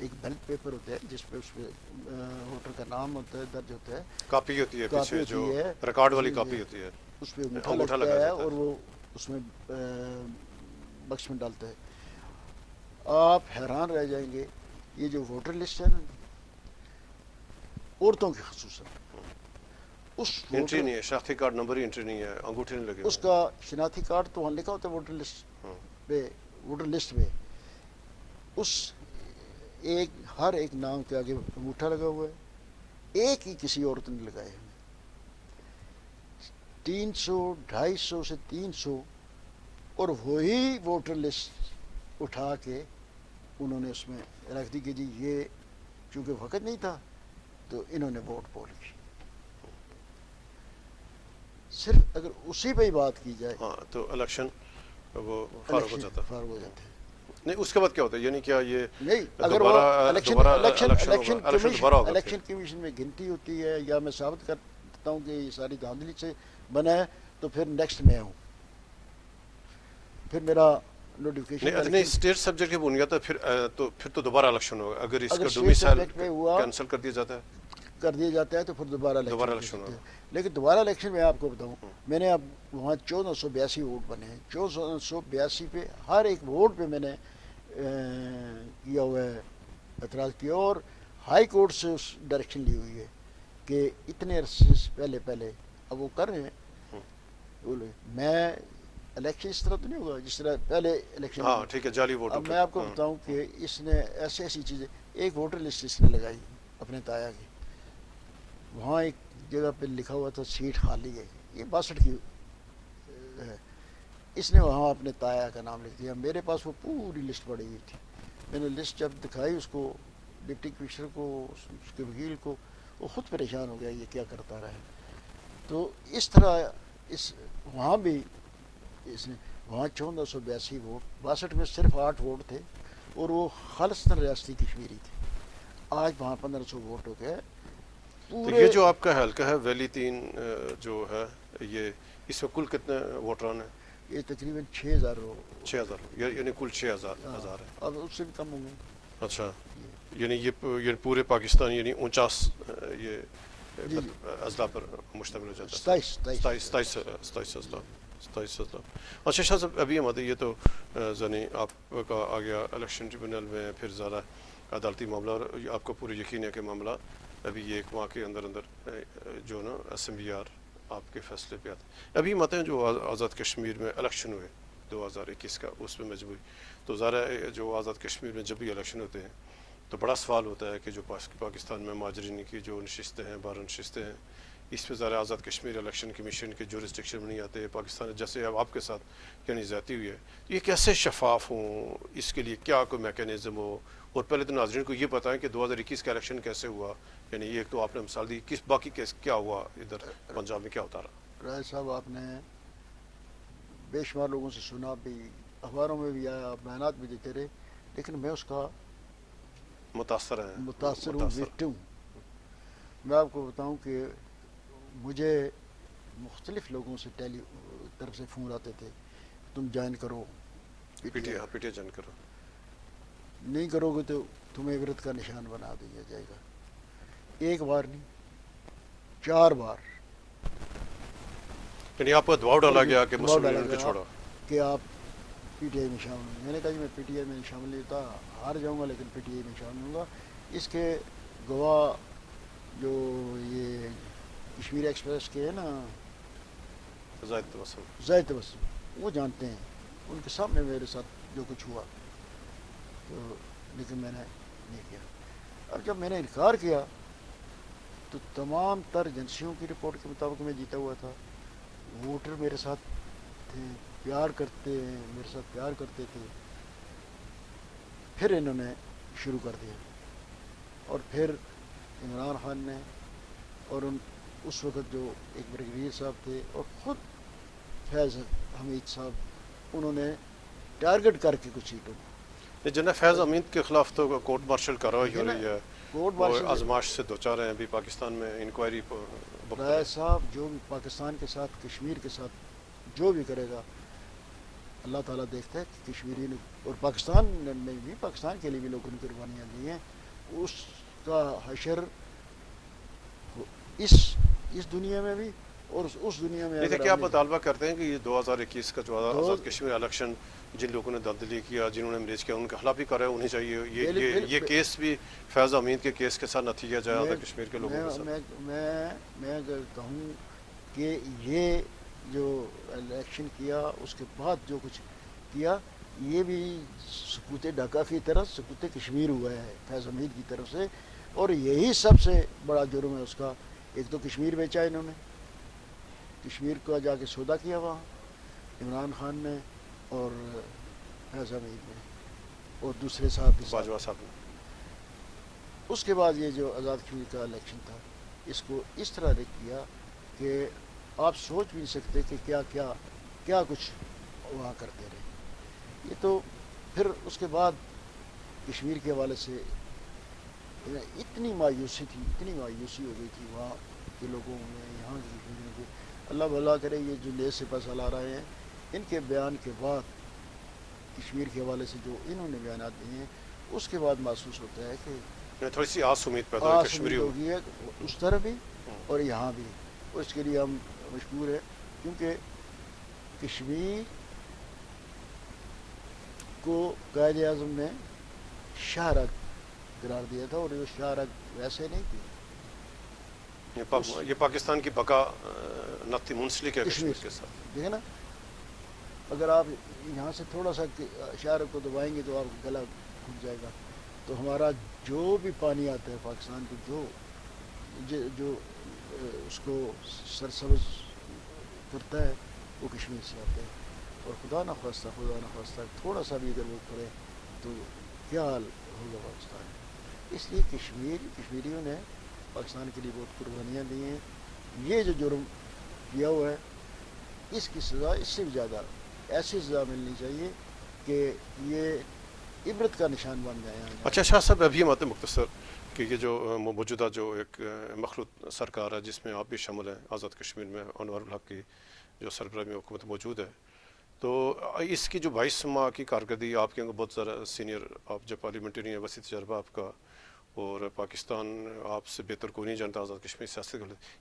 ایک بیلٹ پیپر ہوتا ہے جس پہ اس پہ ووٹر کا نام ہوتا ہے، درج ہوتا ہے، کاپی ہوتی ہے کاپی پیچھے ہوتی جو ہے، ریکارڈ والی جی کاپی جی، ہوتی ہے، اس پہ انگوٹھا انگوٹھا لگتا لگا ہے جاتا اور ہے. وہ اس میں بکس میں ڈالتا ہے. آپ حیران رہ جائیں گے، یہ جو ووٹر لسٹ ہے نا عورتوں کی خصوصاً، اس انٹری ووٹر نہیں ہے، شناختی کارڈ نمبر ہی انٹری نہیں ہے، انگوٹھے نہیں لگے اس ہوئے کا شناختی کارڈ تو وہاں لکھا ہوتا ہے ووٹر لسٹ ہیں. پہ، ووٹر لسٹ میں اس ایک ہر ایک نام کے آگے انگوٹھا لگا ہوا ہے، ایک ہی کسی عورت نے لگائے ہیں. 300 250 سے 300 اور وہی ووٹر لسٹ اٹھا کے انہوں نے اس میں رکھ دی کہ جی یہ چونکہ وقت نہیں تھا تو انہوں نے ووٹ پول کی. صرف اگر اسی پہ ہی بات کی جائے ہاں تو الیکشن وہ فارغ ہو الیکشن جاتا ہے. فارغ ہو جاتے ہیں. نہیں اس کے بعد کیا ہوتا ہے، یعنی کیا یہ نہیں اگر وہ دوبارہ الیکشن ہوگا، الیکشن دوبارہ ہوگا پھر؟ الیکشن کمیشن میں گنتی ہوتی ہے یا میں ثابت کرتا ہوں کہ یہ ساری دھاندلی سے بنا ہے تو پھر نیکسٹ میں ہوں، پھر میرا نوٹیفکیشن نہیں نہیں اسٹیٹ سبجیکٹ کی بنیاد ہے پھر تو دوبارہ الیکشن ہوگا اگر اس اگر کا اسٹیٹ ڈومیسائل سبجیکٹ پہ ہوا کینسل کر دیا جاتا ہے. کر دیا جاتا ہے تو پھر دوبارہ الیکشن ہو سکتے ہوگا. ہیں. لیکن دوبارہ الیکشن میں آپ کو بتاؤں، میں نے اب وہاں 1482 ووٹ بنے ہیں، 1482 پہ ہر ایک ووٹ پہ میں نے کیا ہوا ہے، اعتراض کیا، اور ہائی کورٹ سے اس ڈائریکشن لی ہوئی ہے کہ اتنے عرصے سے پہلے اب وہ کر رہے ہیں. میں الیکشن اس طرح تو نہیں ہوگا جس طرح پہلے الیکشن ہاں میں. ٹھیک ہے، جعلی ووٹوں اب پہ. میں آپ کو بتاؤں کہ اس نے ایسی ایسی چیزیں، ایک ووٹر لسٹ اس نے لگائی اپنے تایا کی، وہاں ایک جگہ پہ لکھا ہوا تھا سیٹ خالی ہے، یہ 62 کی ہے، اس نے وہاں اپنے تایا کا نام لکھ دیا. میرے پاس وہ پوری لسٹ پڑی ہوئی تھی، میں نے لسٹ جب دکھائی اس کو ڈپٹی کمشنر کو، اس کے وکیل کو، وہ خود پریشان ہو گیا یہ کیا کرتا رہا ہے. تو اس طرح وہاں بھی اس نے وہاں 1482 ووٹ، 62 میں صرف 8 ووٹ تھے اور وہ خالصتاً ریاستی کشمیری تھے. آج وہاں 1500 ووٹ ہو گئے تو پورے. یہ جو آپ کا حلقہ ہے ویلی 3 جو ہے، یہ اس میں کل کتنے ووٹران ہیں؟ یہ تقریباً 6000 6000 یعنی کل 6000 ہے. اب اس سے بھی کم ہوں گے. اچھا، یعنی یہ پورے پاکستان یعنی 49 یہ جی جی اضلاع پر مشتمل ہو جاتا ہے. 27 اضلاع. اچھا شاہ صاحب، ابھی ہمارے یہ تو یعنی آپ کا آ گیا الیکشن ٹریبونل میں، پھر زیادہ عدالتی معاملہ، اور آپ کو پورے یقین ہے کہ معاملہ ابھی یہ ایک ماہ کے اندر جو نا اسمبلی آپ کے فیصلے پہ آتے. ابھی مت ہیں جو آزاد کشمیر میں الیکشن ہوئے 2021 کا، اس میں مجبوری تو ظاہر ہے جو آزاد کشمیر میں جب بھی الیکشن ہوتے ہیں تو بڑا سوال ہوتا ہے کہ جو پاکستان میں مہاجرین کی جو نشستیں ہیں، 12 نشستیں ہیں، اس پہ ذرا آزاد کشمیر الیکشن کمیشن کے جورسڈکشن میں نہیں آتے. پاکستان جیسے اب آپ کے ساتھ یعنی زیادتی ہوئی ہے، یہ کیسے شفاف ہوں، اس کے لیے کیا کوئی میکینزم ہو؟ اور پہلے تو ناظرین کو یہ بتائیں کہ 2021 کا الیکشن کیسے ہوا، یعنی ایک تو آپ نے مثال دی، باقی کیا ہوا ادھر پنجاب میں کیا ہوتا رہا؟ رائے صاحب، آپ نے بے شمار لوگوں سے سنا بھی، اخباروں میں بھی آیا، بیانات بھی دیتے رہے، لیکن میں اس کا متاثر ہیں. متاثر ہوں، وکٹم. میں آپ کو بتاؤں کہ مجھے مختلف لوگوں سے طرف سے فون آتے تھے، تم جوائن کرو پی ٹی آئی جان کرو، نہیں کرو گے تو تمہیں عبرت کا نشان بنا دیا جائے گا. ایک بار نہیں، 4 بار یعنی آپ کو دباؤ ڈالا گیا کہ دباؤ مسلم ڈالا یونین کو گیا چھوڑا. کہ آپ پی ٹی آئی میں شامل ہوں. میں نے کہا جی میں پی ٹی آئی میں شامل نہیں ہوتا، ہار جاؤں گا لیکن پی ٹی آئی میں شامل ہوں گا. اس کے گواہ جو یہ کشمیر ایکسپریس کے ہیں نا، زائد تبسم، زائد تبسم، وہ جانتے ہیں، ان کے سامنے میرے ساتھ جو کچھ ہوا تو، لیکن میں نے نہیں کیا. اب جب میں نے انکار کیا تو تمام تر ایجنسیوں کی رپورٹ کے مطابق میں جیتا ہوا تھا. ووٹر میرے ساتھ تھے، میرے ساتھ پیار کرتے تھے. پھر انہوں نے شروع کر دیا، اور پھر عمران خان نے اور اس وقت جو ایک بریگیڈیئر صاحب تھے اور خود فیض حمید صاحب، انہوں نے ٹارگٹ کر کے کچھ سیٹوں جناب فیض امید کے خلاف تو کورٹ مارشل کارروائی ہو رہی ہے، کورٹ وہ مارشل. آزمائش سے دوچار ہیں ابھی پاکستان میں، انکوائری رائے صاحب جو بھی پاکستان کے ساتھ، کشمیر کے ساتھ جو بھی کرے گا، اللہ تعالیٰ دیکھتا ہے کہ کشمیری نے اور پاکستان میں بھی پاکستان کے لیے بھی لوگوں نے قربانیاں دی ہیں، اس کا حشر اس دنیا میں بھی اور اس دنیا میں نہیں تھے اگر کیا آپ ہم نے مطالبہ کرتے ہیں کہ یہ 2021 کا جو دو آزاد کشمیر الیکشن جن لوگوں نے دلدلی کیا، جنہوں نے میریج کیا، ان کے خلاف بھی کارروائی ہونی چاہیے؟ یہ کیس بھی فیض امین کے کیس کے ساتھ نہ کیا جائے آزاد کشمیر کے لوگوں کے ساتھ؟ میں اگر کہوں کہ یہ جو الیکشن کیا اس کے بعد جو کچھ کیا، یہ بھی سکوت ڈھاکہ کی طرف سکوت کشمیر ہوا ہے فیض امین کی طرف سے، اور یہی سب سے بڑا جرم ہے اس کا۔ ایک تو کشمیر بیچا انہوں نے، کشمیر کو جا کے سودا کیا وہاں عمران خان نے اور فیض امین نے اور دوسرے صاحب بھی باجوہ صاحب نے۔ اس کے بعد یہ جو آزاد کشمیر کا الیکشن تھا، اس کو اس طرح نے کیا کہ آپ سوچ بھی نہیں سکتے کہ کیا کچھ وہاں کرتے رہے۔ یہ تو پھر اس کے بعد کشمیر کے حوالے سے اتنی مایوسی ہو گئی تھی وہاں کے لوگوں میں، یہاں کے کشمیریوں کے۔ اللہ بھلا کرے یہ جو نئے سپہ سالار آئے ہیں، ان کے بیان کے بعد کشمیر کے حوالے سے جو انہوں نے بیانات دیے ہیں، اس کے بعد محسوس ہوتا ہے کہ تھوڑی سی آس امید پیدا ہوئی آس امید کشمیریوں ہوگی ہے اس طرح بھی اور یہاں بھی، اور اس کے لیے ہم مشکور ہیں، کیونکہ کشمیر کو قائد اعظم نے شاہراہ قرار دیا تھا، اور یہ شاہراہ ویسے نہیں تھی۔ یہ پاکستان کی بقا نہ تھی منسلک ہے کشمیر کے ساتھ۔ دیکھیں نا، اگر آپ یہاں سے تھوڑا سا شاہراہ کو دبائیں گے تو آپ کا گلا کھل جائے گا۔ تو ہمارا جو بھی پانی آتا ہے پاکستان کو، جو اس کو سرسبز کرتا ہے، وہ کشمیر سے آتا ہے، اور خدا نخواستہ تھوڑا سا بھی اگر وہ کرے تو کیا حال ہوگا پاکستان میں۔ اس لیے کشمیریوں نے پاکستان کے لیے بہت قربانیاں دی ہیں۔ یہ جو جرم کیا ہوا ہے، اس کی سزا اس سے بھی زیادہ ایسی سزا ملنی چاہیے کہ یہ عبرت کا نشان بن جائے۔ اچھا شاہ صاحب، ابھی ہم آتے ہیں مختصر کہ یہ جو موجودہ جو ایک مخلوط سرکار ہے جس میں آپ بھی شامل ہیں، آزاد کشمیر میں انور الحق کی جو سربراہی میں حکومت موجود ہے، تو اس کی جو 22 ماہ کی کارکردگی آپ کے بہت زیادہ سینئر، آپ جو پارلیمنٹری ہیں، وسیع تجربہ آپ کا، اور پاکستان آپ سے بہتر کوئی نہیں جانتا آزاد کشمیر سیاست کے،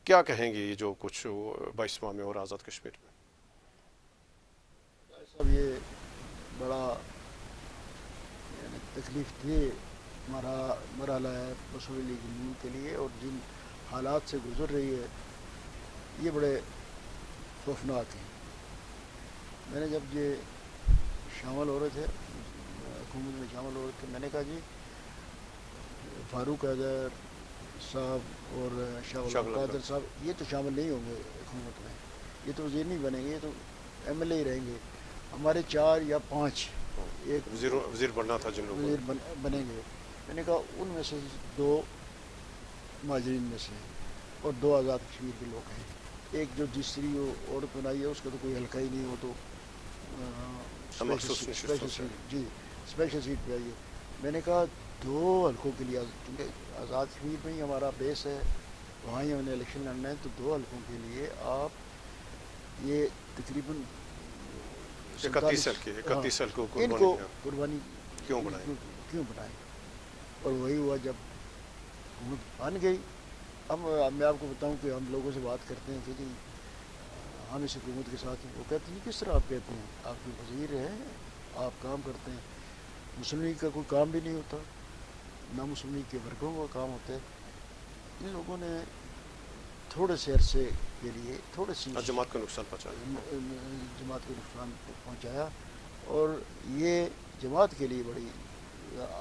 کیا کہیں گے یہ جو کچھ 22 ماہ میں اور آزاد کشمیر میں؟ صاحب یہ بڑا تکلیف دہ مرحلہ ہے مسلم لیگ نون کے لیے، اور جن حالات سے گزر رہی ہے یہ بڑے خوفناک ہیں۔ میں نے جب یہ شامل ہو رہے تھے، حکومت میں شامل ہو رہے تھے، میں نے کہا جی فاروق حیدر صاحب اور شاہ قادر صاحب یہ تو شامل نہیں ہوں گے حکومت میں، یہ تو وزیر نہیں بنیں گے، یہ تو ایم ایل اے ہی رہیں گے، ہمارے 4 یا 5 ایک وزیر بننا تھا جن لوگوں وزیر بنیں گے۔ میں نے کہا ان میں سے 2 مہاجرین میں سے اور 2 آزاد کشمیر کے لوگ ہیں، ایک جو تیسری عورت بنائی ہے اس کا تو کوئی حلقہ ہی نہیں، وہ تو اسپیشل سیٹ پہ آئی ہے۔ میں نے کہا 2 حلقوں کے لیے، کیونکہ آزاد کشمیر میں ہی ہمارا بیس ہے، وہاں ہی ہم نے الیکشن لڑنا ہے، تو 2 حلقوں کے لیے آپ یہ تقریباً 31 حلقوں ان کو قربانی کیوں بنائیں؟ اور وہی ہوا جب حکومت بن گئی۔ اب میں آپ کو بتاؤں کہ ہم لوگوں سے بات کرتے ہیں کہ جی ہم اس حکومت کے ساتھ ہیں، وہ کہتے ہیں کس طرح آپ کہتے ہیں، آپ کے وزیر ہیں، آپ کام کرتے ہیں، مسلم لیگ کا کوئی کام بھی نہیں ہوتا، نہ مسلم لیگ کے ورکروں کا کام ہوتا ہے۔ ان لوگوں نے تھوڑے سے عرصے کے لیے تھوڑے سی جماعت کو نقصان پہنچایا، اور یہ جماعت کے لیے بڑی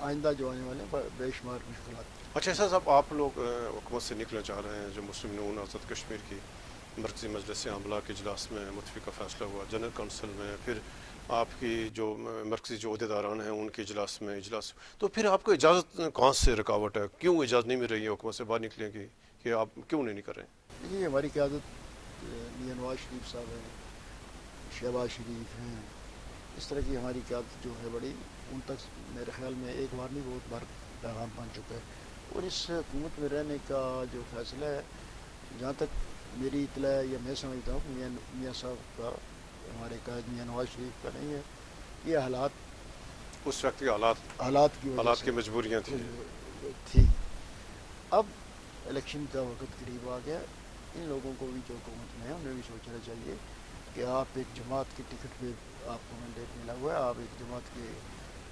آئندہ جو آنے والے بے شمار مشکلات۔ اچھا صاحب، آپ لوگ حکومت سے نکلنا چاہ رہے ہیں، جو مسلم نون آزاد کشمیر کی مرکزی مجلس عاملہ کے اجلاس میں متفقہ فیصلہ ہوا، جنرل کونسل میں، پھر آپ کی جو مرکزی جو عہدیداران ہیں ان کے اجلاس میں تو پھر آپ کو اجازت کہاں سے رکاوٹ ہے؟ کیوں اجازت نہیں مل رہی ہے حکومت سے باہر نکلنے کی، کہ آپ کیوں نہیں کر رہے ہیں؟ دیکھیے ہماری قیادت میاں نواز شریف صاحب ہیں، شہباز شریف ہیں، اس طرح کی ہماری قیادت جو ہے بڑی، ان تک میرے خیال میں ایک بار نہیں بہت بار پیغام پہنچ چکا ہے، اور اس حکومت میں رہنے کا جو فیصلہ ہے، جہاں تک میری اطلاع ہے یا میں سمجھتا ہوں میاں صاحب کا ہمارے قائد میاں نواز شریف کا نہیں ہے، یہ حالات اس وقت کے حالات کی وجہ حالات سے کی مجبوریاں تھیں. تھی. اب الیکشن کا وقت قریب آ گیا، ان لوگوں کو بھی جو حکومت میں ہے انہیں بھی سوچنا چاہیے کہ آپ ایک جماعت کے ٹکٹ پہ آپ کو مینڈیٹ ملا ہوا ہے، آپ ایک جماعت کے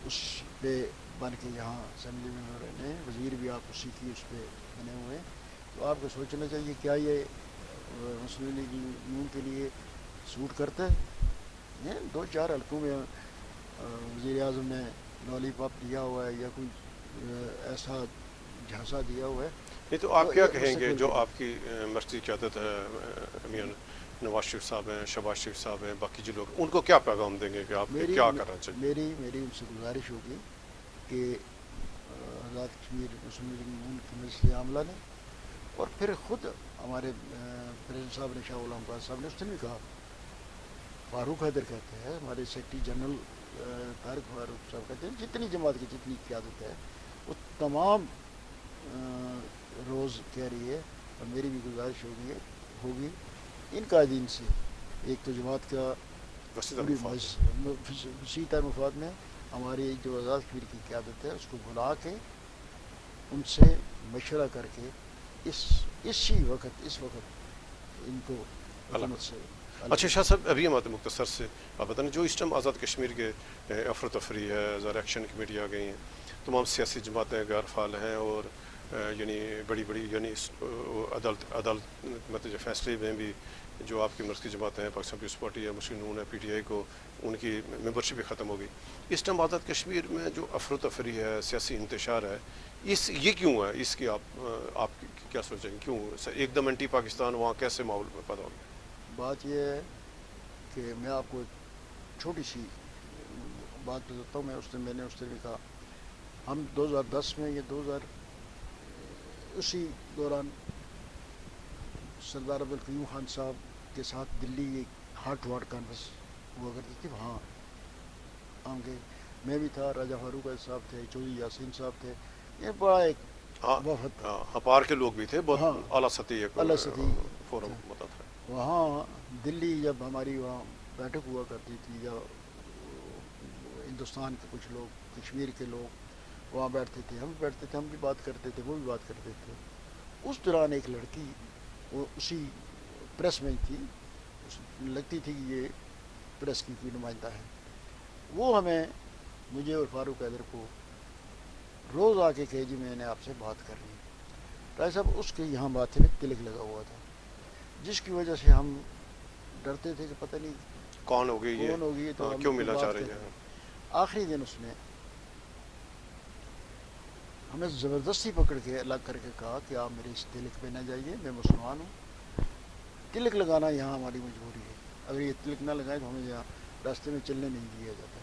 اس پہ بن کے یہاں اسمبلی میں رہنے ہیں، وزیر بھی آپ اسی کی اس پہ بنے ہوئے ہیں، تو آپ کو سوچنا چاہیے کیا یہ مسلم لیگ نون کے لیے سوٹ کرتا ہے؟ یہ 2-4 حلقوں میں وزیر اعظم نے لالی پاپ دیا ہوا ہے یا کوئی ایسا جھانسا دیا ہوا ہے. نہیں تو آپ کیا یہ کہیں گے مستقبل جو کے لیے آپ کی مرضی قیادت ہے، میاں نواز شریف صاحب ہیں، شہباز شریف صاحب ہیں، باقی جو لوگ، ان کو کیا پیغام دیں گے کہ آپ کو کیا کرنا چاہیے؟ میری ان سے گزارش ہوگی کہ آزاد کشمیر مسلم لیگ نون کی مجلس عاملہ نے اور پھر خود ہمارے پریزیڈنٹ صاحب نے شاہ غلام قادر صاحب نے اس نے بھی کہا، فاروق حیدر کہتے ہیں، ہمارے سیکرٹری جنرل طارق فاروق صاحب کہتے ہیں جتنی جماعت کی جتنی قیادت ہے وہ تمام روز کہہ رہی ہے، اور میری بھی گزارش ہوگی ان قائدین سے، ایک تو جماعت کا پوری وسیع تر مفاد میں ہماری جو آزاد کشمیر کی قیادت ہے اس کو بلا کے ان سے مشورہ کر کے اس وقت ان کو حکومت سے اچھا شاہ صاحب، ابھی ہم مختصر سے آپ بتائیں جو اس ٹائم آزاد کشمیر کے افراتفری ہے، ذرا ایکشن کمیٹی آ گئی ہیں، تمام سیاسی جماعتیں غیر فعال ہیں، اور یعنی بڑی یعنی عدالت مطلب جو فیصلے میں بھی جو آپ کی مرکزی جماعتیں ہیں، پاکستان پیپلز پارٹی ہے، مسلم نون ہے، پی ٹی آئی کو ان کی ممبرشپ بھی ختم ہو گئی. اس ٹائم آزاد کشمیر میں جو افراتفری ہے، سیاسی انتشار ہے، یہ کیوں ہے؟ اس کی آپ کیا سوچیں گے؟ کیوں ایک دم اینٹی پاکستان وہاں کیسے ماحول میں پیدا ہو گیا؟ بات یہ ہے کہ میں آپ کو ایک چھوٹی سی بات بتاتا ہوں. میں نے اس دن بھی کہا، ہم 2010 میں اسی دوران سردار عبدالقیوم خان صاحب کے ساتھ دلی ایک ہارٹ ٹو ہارٹ کانفرنس ہوا کرتی تھی، وہاں ہم گئے، میں بھی تھا، راجہ فاروق صاحب تھے، چودھری یاسین صاحب تھے، یہ بڑا ایک وفد، ہپار کے لوگ بھی تھے، ہاں بہت اعلیٰ سطحی فورم ہوتا تھا. وہاں دلی جب ہماری وہاں بیٹھک ہوا کرتی تھی یا ہندوستان کے کچھ لوگ، کشمیر کے لوگ وہاں بیٹھتے تھے، ہم بھی بیٹھتے تھے، ہم بھی بات کرتے تھے، وہ بھی بات کرتے تھے. اس دوران ایک لڑکی وہ اسی پریس میں تھی، لگتی تھی کہ یہ پریس کی کوئی نمائندہ ہے، وہ مجھے اور فاروق حیدر کو روز آ کے کہے جی میں نے آپ سے بات کرنی ہے. راجہ صاحب اس کے یہاں ماتھے میں تلک لگا ہوا تھا، جس کی وجہ سے ہم ڈرتے تھے کہ پتہ نہیں کون ہوگی تو ہم کیوں ملنا چاہ رہی ہیں. آخری دن اس نے ہمیں زبردستی پکڑ کے الگ کر کے کہا کہ آپ میرے اس تلک پہ نہ جائیے، میں مسلمان ہوں، تلک لگانا یہاں ہماری مجبوری ہے، اگر یہ تلک نہ لگائیں تو ہمیں یہاں راستے میں چلنے نہیں دیا جاتا.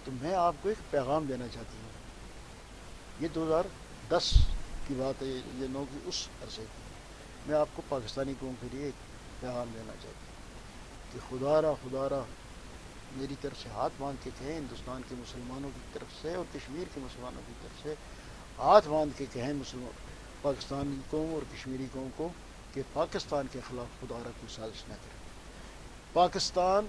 تو میں آپ کو ایک پیغام دینا چاہتی ہوں، یہ 2010 کی بات ہے، یہ 9 کی اس عرصے کی، میں آپ کو پاکستانی قوم کے لیے ایک پیغام دینا چاہتی ہوں کہ خدا را میری طرف سے ہاتھ باندھ کے کہیں، ہندوستان کے مسلمانوں کی طرف سے اور کشمیر کے مسلمانوں کی طرف سے ہاتھ باندھ کے کہیں پاکستانی قوم اور کشمیری قوم کو کہ پاکستان کے خلاف خدا را کوئی سازش نہ کرے. پاکستان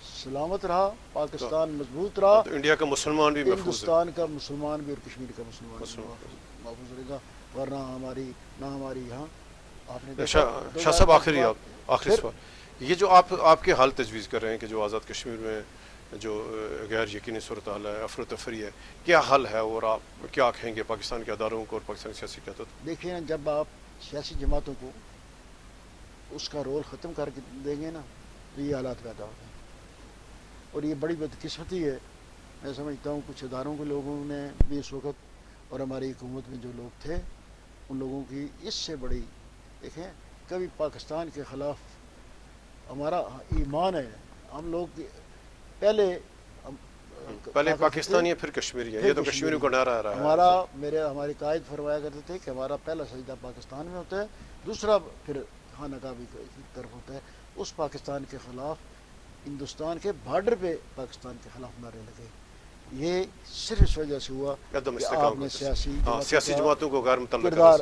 سلامت رہا، پاکستان مضبوط رہا، تو انڈیا کا مسلمان بھی محفوظ ہے، ہندوستان کا مسلمان بھی اور کشمیر کا مسلمان بھی محفوظ رہے گا. ورنہ ہماری یہاں آپ نے شاہ صاحب آخری سوال، یہ جو آپ کے حال تجویز کر رہے ہیں کہ جو آزاد کشمیر میں جو غیر یقینی صورتحال ہے، افراتفری ہے، کیا حل ہے، اور آپ کیا کہیں گے پاکستان کے اداروں کو اور پاکستان سیاسی قیادت؟ دیکھیں، جب آپ سیاسی جماعتوں کو اس کا رول ختم کر کے دیں گے نا تو یہ حالات پیدا ہوتے ہیں، اور یہ بڑی بدقسمتی ہے. میں سمجھتا ہوں کچھ اداروں کے لوگوں نے بھی اس وقت اور ہماری حکومت میں جو لوگ تھے ان لوگوں کی اس سے بڑی، دیکھیں کبھی پاکستان کے خلاف ہمارا ایمان ہے، ہم لوگ پہلے پاکستانی ہے پھر کشمیری ہے، یہ تو کشمیریوں کو ڈرا رہا ہے. ہمارے قائد فرمایا کرتے تھے کہ ہمارا پہلا سجدہ پاکستان میں ہوتا ہے، دوسرا پھر خانہ کعبہ کی طرف ہوتا ہے. اس پاکستان کے خلاف ہندوستان کے بارڈر پہ پاکستان کے خلاف نعرے لگے، یہ صرف اس وجہ سے ہوا کہ آپ نے سیاسی جماعتوں کو غیر متعلق کردار.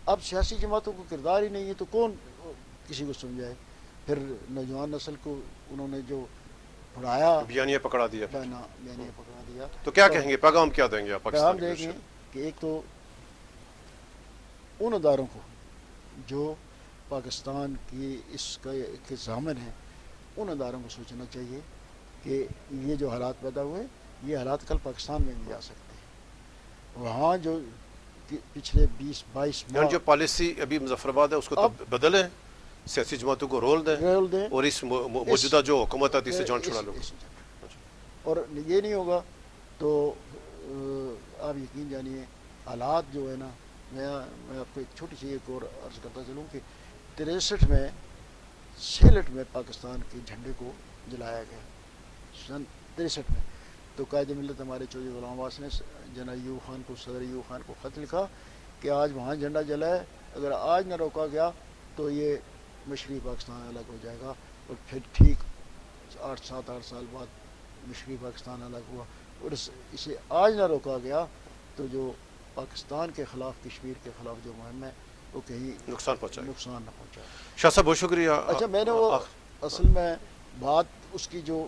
اب سیاسی جماعتوں کو کردار ہی نہیں ہے تو کون کسی کو سمجھائے؟ پھر نوجوان نسل کو انہوں نے جو پڑھایا بیانیہ پکڑا دیا. میں نے پکڑا دیا. تو کیا کہیں گے, پیغام کیا دیں گے آپ پیغام پاکستان دیں گے کہ ایک تو ان اداروں کو جو پاکستان کی اس کے ضامن ہیں, ان اداروں کو سوچنا چاہیے کہ یہ جو حالات پیدا ہوئے, یہ حالات کل پاکستان میں بھی آ سکتے ہیں. وہاں جو پچھلے 20-22 یعنی جو پالیسی ابھی مظفر آباد ہے اس کو بدلیں, سیاسی جماعتوں کو رول دیں اور اس موجودہ جو حکومت ہے اسے جان چھڑا لو. اور یہ نہیں ہوگا تو آپ یقین جانیے حالات جو ہے نا, میں آپ کو ایک چھوٹی سی ایک اور عرض کرتا چلوں کہ 63 میں سیلٹ میں پاکستان کے جھنڈے کو جلایا گیا سن 63 میں. تو قائد ملت ہمارے چودھری غلام عباس نے جنرل ایوب خان کو, صدر ایوب خان کو خط لکھا کہ آج وہاں جھنڈا جلا ہے, اگر آج نہ روکا گیا تو یہ مشرقی پاکستان الگ ہو جائے گا. اور پھر ٹھیک 7-8 سال بعد مشرقی پاکستان الگ ہوا. اور اسے آج نہ روکا گیا تو جو پاکستان کے خلاف, کشمیر کے خلاف جو مہم ہے وہ کہیں نقصان نہ پہنچائے. شاہ صاحب بہت شکریہ. اچھا, میں نے وہ اصل میں بات اس کی جو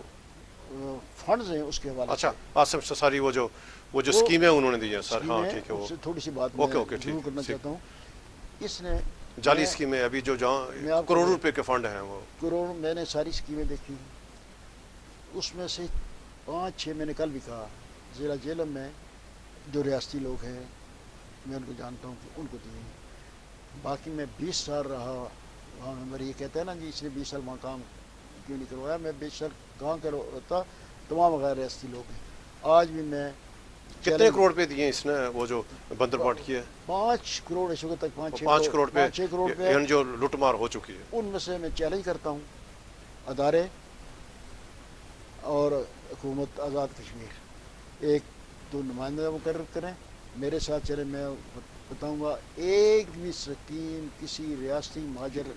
فنڈز ہیں اس کے حوالے سے, اچھا آصم ساری وہ جو اسکیمیں انہوں نے دی ہیں سر, ہاں ٹھیک ہے, وہ تھوڑی سی بات میں ضرور کرنا چاہتا ہوں. اس نے جعلی اسکیمیں ابھی جو جہاں کروڑوں روپے کے فنڈ ہیں, وہ کروڑ, میں نے ساری اسکیمیں دیکھی. اس میں سے 5-6 میں نے کل بھی کہا ضلع جہلم میں جو ریاستی لوگ ہیں میں ان کو جانتا ہوں کہ ان کو دیے. باقی میں 20 سال رہا وہاں ممبر, یہ کہتے ہیں نا جی اس نے 20 سال وہاں کام کیوں نہیں کروایا. میں 20 سال کہاں کرتا, تمام غیر ریاستی لوگ ہیں. آج بھی میں کتنے کروڑ پہ دیے اس نے, وہ جو بندر بانٹ کیا ہے 5 کروڑ اس وقت تک 5 کروڑ پہ یعنی جو لوٹ مار ہو چکی ہے. ان میں سے میں چیلنج کرتا ہوں ادارے اور حکومت آزاد کشمیر ایک تو نمائندہ مقرر کریں, میرے ساتھ چلیں. میں بتاؤں گا ایک بھی سکیم کسی ریاستی مہاجر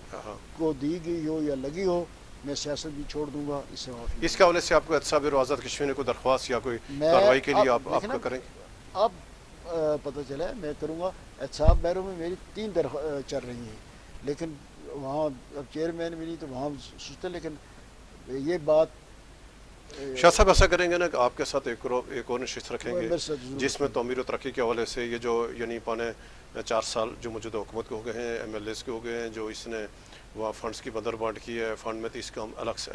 کو دی گئی ہو یا لگی ہو, میں سیاست بھی چھوڑ دوں گا. اس سے معافی. اس کے حوالے سے آپ کو احتساب آزاد کشمیر کو درخواست یا کوئی کارروائی کے لیے آپ کا کریں گے؟ اب پتہ چلا میں کروں گا. احتساب بیرو میں میری 3 چل رہی ہیں, لیکن وہاں اب چیئرمین بھی نہیں تو وہاں سوچتے. لیکن یہ بات شاہ صاحب ایسا کریں گے نا کہ آپ کے ساتھ ایک اور نشست رکھیں گے جس میں تعمیر و ترقی کے حوالے سے یہ جو یعنی 4 سال جو موجودہ حکومت کے ہو گئے ہیں, ایم ایل ایز کے ہو گئے ہیں, جو اس نے وہاں فنڈز کی بندر بانٹ کی ہے, فنڈ میں تو اس کا ہم الگ سے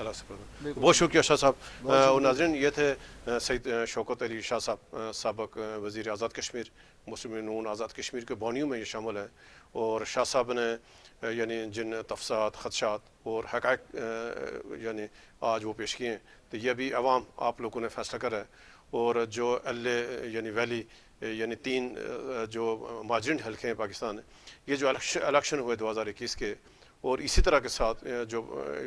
بہت شکریہ شاہ صاحب. اور ناظرین, یہ تھے سید شوکت علی شاہ صاحب, سابق وزیر آزاد کشمیر, مسلم نون آزاد کشمیر کے بانیوں میں یہ شامل ہیں. اور شاہ صاحب نے یعنی جن تفصیلات, خدشات اور حقائق یعنی آج وہ پیش کیے ہیں, تو یہ بھی عوام آپ لوگوں نے فیصلہ کرا ہے. اور جو یعنی ویلی یعنی 3 جو ماجرین حلقے ہیں پاکستان, یہ جو الیکشن ہوئے 2021 کے, اور اسی طرح کے ساتھ جو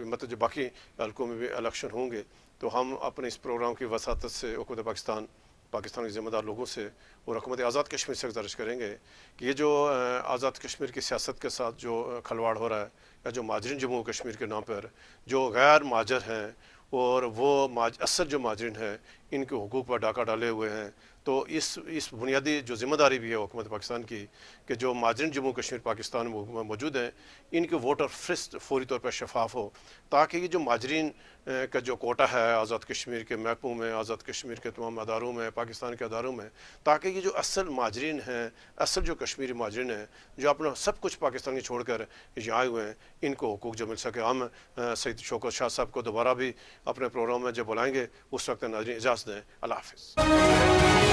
مطلب جو باقی حلقوں میں بھی الیکشن ہوں گے, تو ہم اپنے اس پروگرام کی وساطت سے حکومت پاکستان کے ذمہ دار لوگوں سے اور حکومت آزاد کشمیر سے گزارش کریں گے کہ یہ جو آزاد کشمیر کی سیاست کے ساتھ جو کھلواڑ ہو رہا ہے, یا جو ماجرین جموں کشمیر کے نام پر جو غیر ماجر ہیں اور وہ اصل جو ماجرین ہیں ان کے حقوق پر ڈاکہ ڈالے ہوئے ہیں, تو اس بنیادی جو ذمہ داری بھی ہے حکومت پاکستان کی کہ جو ماجرین جموں کشمیر پاکستان میں موجود ہیں ان کے ووٹر فہرست فوری طور پر شفاف ہو, تاکہ یہ جو ماجرین کا جو کوٹہ ہے آزاد کشمیر کے محکموں میں, آزاد کشمیر کے تمام اداروں میں, پاکستان کے اداروں میں, تاکہ یہ جو اصل ماجرین ہیں, اصل جو کشمیری ماجرین ہیں جو اپنا سب کچھ پاکستان چھوڑ کر یہاں آئے ہوئے ہیں, ان کو حقوق جو مل سکے. ہم سید شوکت شاہ صاحب کو دوبارہ بھی اپنے پروگرام میں جب بلائیں گے, اس وقت ناظرین اجازت دیں. اللہ حافظ.